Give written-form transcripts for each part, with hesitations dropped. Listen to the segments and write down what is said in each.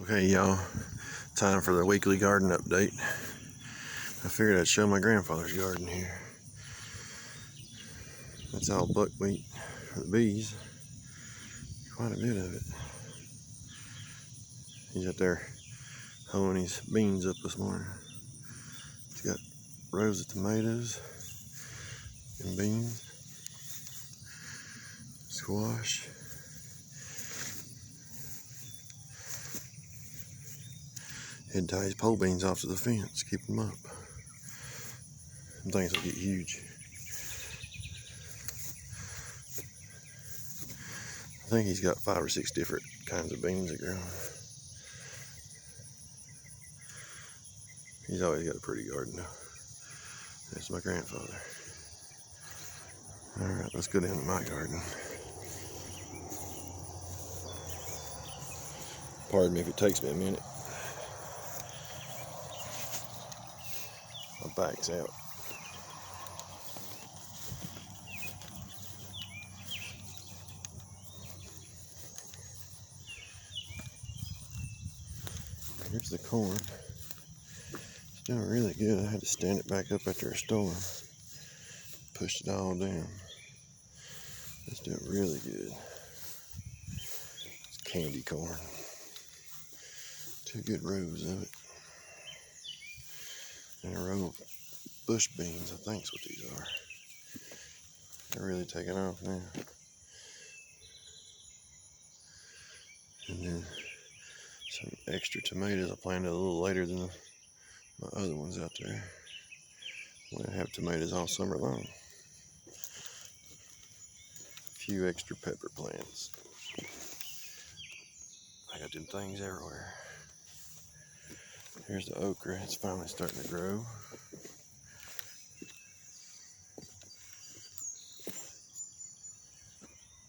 Okay, y'all, time for the weekly garden update. I figured I'd show my grandfather's garden here. That's all buckwheat for the bees. Quite a bit of it. He's out there hoeing his beans up this morning. He's got rows of tomatoes and beans, squash. He'd tie his pole beans off to the fence, keep them up. Them things will get huge. I think he's got 5 or 6 different kinds of beans that grow. He's always got a pretty garden though. That's my grandfather. Alright, let's go down to my garden. Pardon me if it takes me a minute. My back's out. Here's the corn. It's doing really good. I had to stand it back up after a storm. Pushed it all down. It's doing really good. It's candy corn. 2 good rows of it. And a row of bush beans, I think is what these are. They're really taking off now. And then some extra tomatoes. I planted a little later than my other ones out there. I'm gonna have tomatoes all summer long. A few extra pepper plants. I got them things everywhere. Here's the okra. It's finally starting to grow.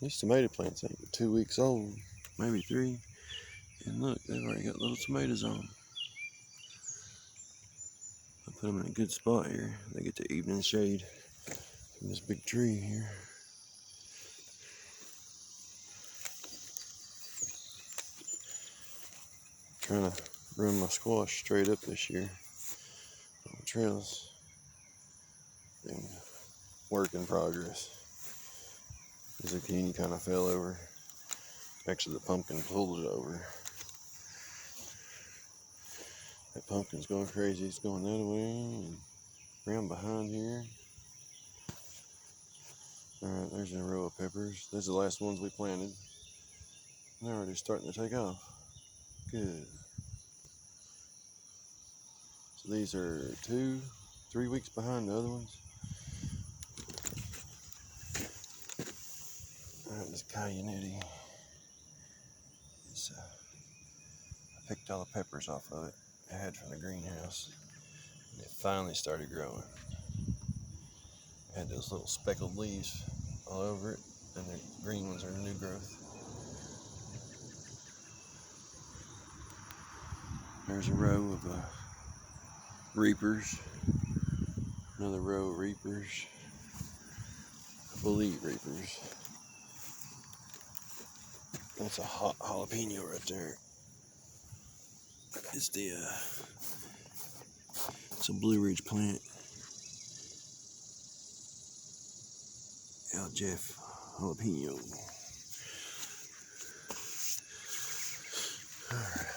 These tomato plants ain't but 2 weeks old, maybe 3. And look, they've already got little tomatoes on them. I put them in a good spot here. They get the evening shade from this big tree here. Trying to run my squash straight up this year on the trails. And work in progress. The zucchini kind of fell over. Actually, the pumpkin pulled it over. That pumpkin's going crazy. It's going that way and around behind here. Alright, there's a row of peppers. Those are the last ones we planted. They're already starting to take off. Good. So these are 2, 3 weeks behind the other ones. Alright, this cayennette. I picked all the peppers off of it I had from the greenhouse. And it finally started growing. It had those little speckled leaves all over it, and the green ones are new growth. There's a row of reapers. Another row of reapers. Elite reapers. That's a hot jalapeno right there. It's it's a Blue Ridge plant. Al Jeff jalapeno. Alright.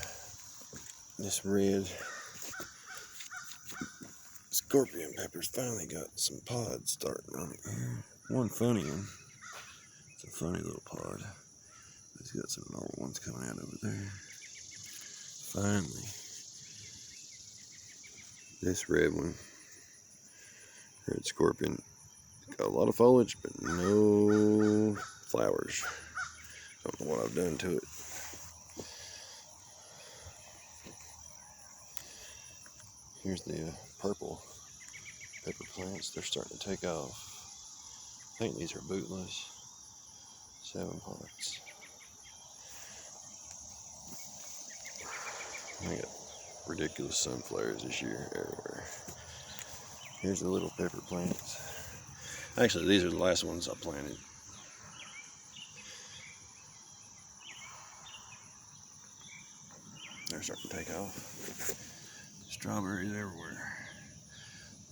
This red scorpion pepper's finally got some pods starting on it here. One funny one. It's a funny little pod. It's got some normal ones coming out over there. Finally. This red one, red scorpion, got a lot of foliage, but no flowers. Don't know what I've done to it. Here's the purple pepper plants. They're starting to take off. I think these are bootless. 7 hearts. I got ridiculous sunflowers this year everywhere. Here's the little pepper plants. Actually, these are the last ones I planted. They're starting to take off. Strawberries everywhere.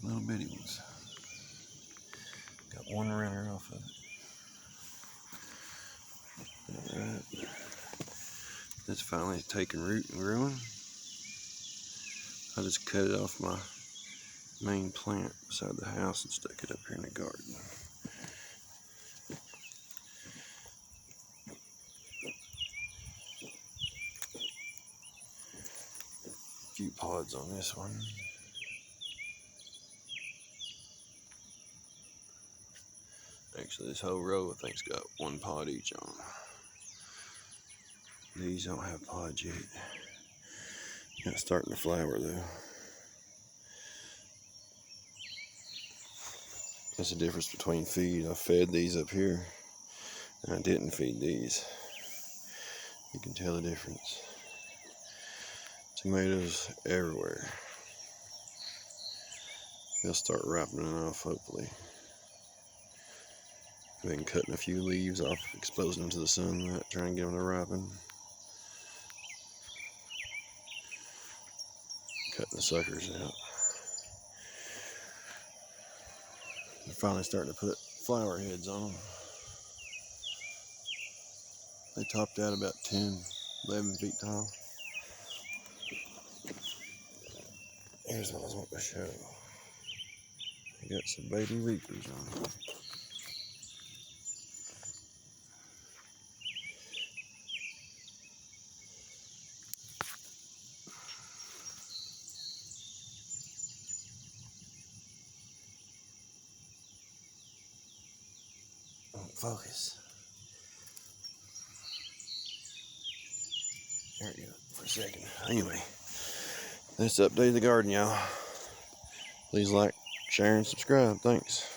Little bitty ones. Got one runner off of it. Alright. It's finally taking root and growing. I just cut it off my main plant beside the house and stuck it up here in the garden. A few pods on this one. Actually, this whole row I think's got one pod each on them. These don't have pods yet. Not starting to flower though. That's the difference between feed. I fed these up here and I didn't feed these. You can tell the difference. Tomatoes everywhere. They'll start ripening off hopefully. Been cutting a few leaves off, exposing them to the sun, trying to get them to ripen. Cutting the suckers out. They're finally starting to put flower heads on them. They topped out about 10, 11 feet tall. Here's what I was wanting to show. They got some baby reapers on them. Focus. There we go for a second. Anyway, let's update the garden, y'all. Please like, share, and subscribe. Thanks.